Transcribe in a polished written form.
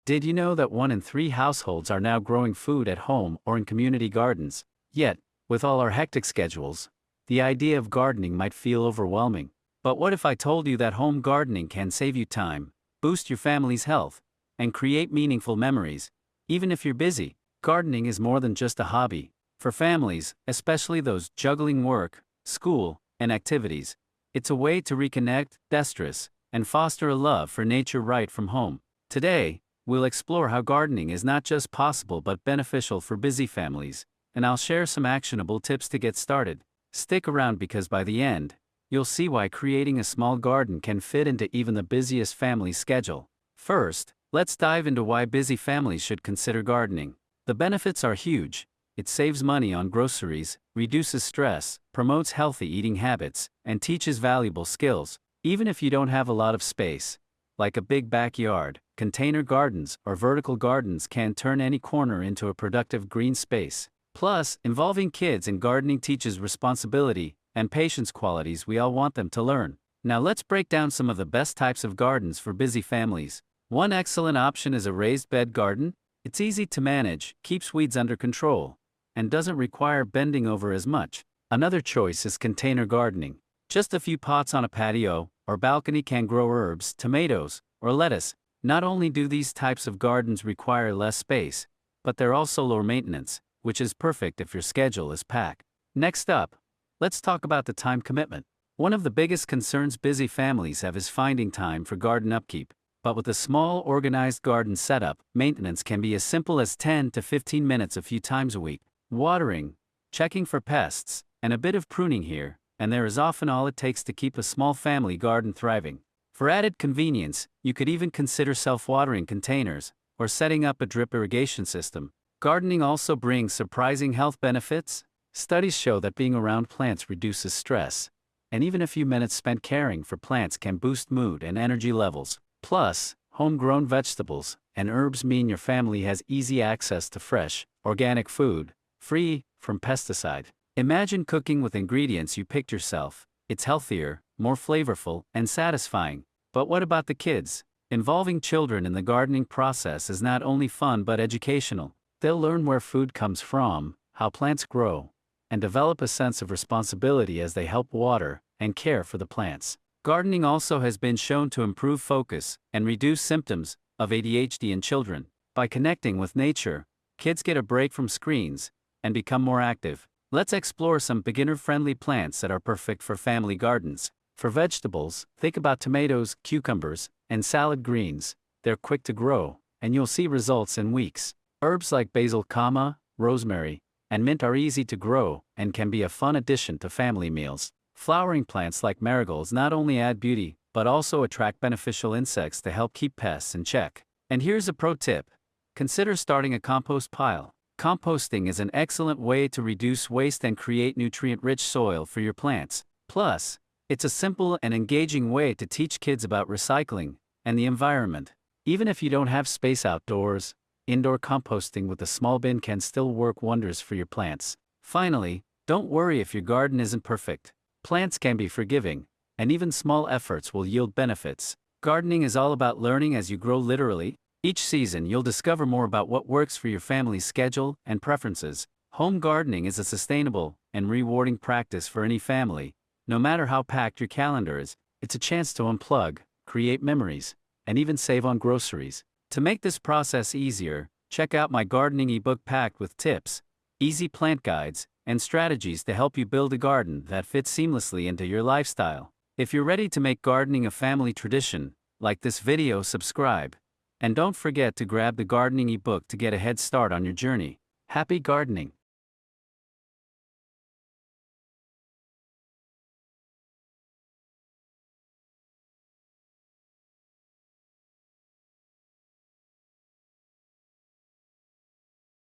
Did you know that 1 in 3 households are now growing food at home or in community gardens? Yet, with all our hectic schedules, the idea of gardening might feel overwhelming. But what if I told you that home gardening can save you time, boost your family's health, and create meaningful memories? Even if you're busy, gardening is more than just a hobby. For families, especially those juggling work, school, and activities, it's a way to reconnect, de-stress, and foster a love for nature right from home. Today, we'll explore how gardening is not just possible but beneficial for busy families, and I'll share some actionable tips to get started. Stick around because by the end, you'll see why creating a small garden can fit into even the busiest family schedule. First, let's dive into why busy families should consider gardening. The benefits are huge. It saves money on groceries, reduces stress, promotes healthy eating habits, and teaches valuable skills. Even if you don't have a lot of space, like a big backyard, container gardens or vertical gardens can turn any corner into a productive green space. Plus, involving kids in gardening teaches responsibility and patience, qualities we all want them to learn. Now let's break down some of the best types of gardens for busy families. One excellent option is a raised bed garden. It's easy to manage, keeps weeds under control, and doesn't require bending over as much. Another choice is container gardening. Just a few pots on a patio or balcony can grow herbs, tomatoes, or lettuce. Not only do these types of gardens require less space, but they're also lower maintenance, which is perfect if your schedule is packed. Next up, let's talk about the time commitment. One of the biggest concerns busy families have is finding time for garden upkeep. But with a small, organized garden setup, maintenance can be as simple as 10 to 15 minutes a few times a week. Watering, checking for pests, and a bit of pruning here and there is often all it takes to keep a small family garden thriving. For added convenience, you could even consider self-watering containers or setting up a drip irrigation system. Gardening also brings surprising health benefits. Studies show that being around plants reduces stress, and even a few minutes spent caring for plants can boost mood and energy levels. Plus, homegrown vegetables and herbs mean your family has easy access to fresh, organic food, free from pesticide. Imagine cooking with ingredients you picked yourself. It's healthier, more flavorful, and satisfying. But what about the kids? Involving children in the gardening process is not only fun but educational. They'll learn where food comes from, how plants grow, and develop a sense of responsibility as they help water and care for the plants. Gardening also has been shown to improve focus and reduce symptoms of ADHD in children. By connecting with nature, kids get a break from screens and become more active. Let's explore some beginner-friendly plants that are perfect for family gardens. For vegetables, think about tomatoes, cucumbers, and salad greens. They're quick to grow, and you'll see results in weeks. Herbs like basil, rosemary, and mint are easy to grow and can be a fun addition to family meals. Flowering plants like marigolds not only add beauty, but also attract beneficial insects to help keep pests in check. And here's a pro tip. Consider starting a compost pile. Composting is an excellent way to reduce waste and create nutrient-rich soil for your plants. Plus, it's a simple and engaging way to teach kids about recycling and the environment. Even if you don't have space outdoors, indoor composting with a small bin can still work wonders for your plants. Finally, don't worry if your garden isn't perfect. Plants can be forgiving, and even small efforts will yield benefits. Gardening is all about learning as you grow literally. Each season you'll discover more about what works for your family's schedule and preferences. Home gardening is a sustainable and rewarding practice for any family. No matter how packed your calendar is, it's a chance to unplug, create memories, and even save on groceries. To make this process easier, check out my gardening ebook packed with tips, easy plant guides, and strategies to help you build a garden that fits seamlessly into your lifestyle. If you're ready to make gardening a family tradition, like this video, subscribe. And don't forget to grab the gardening ebook to get a head start on your journey. Happy gardening!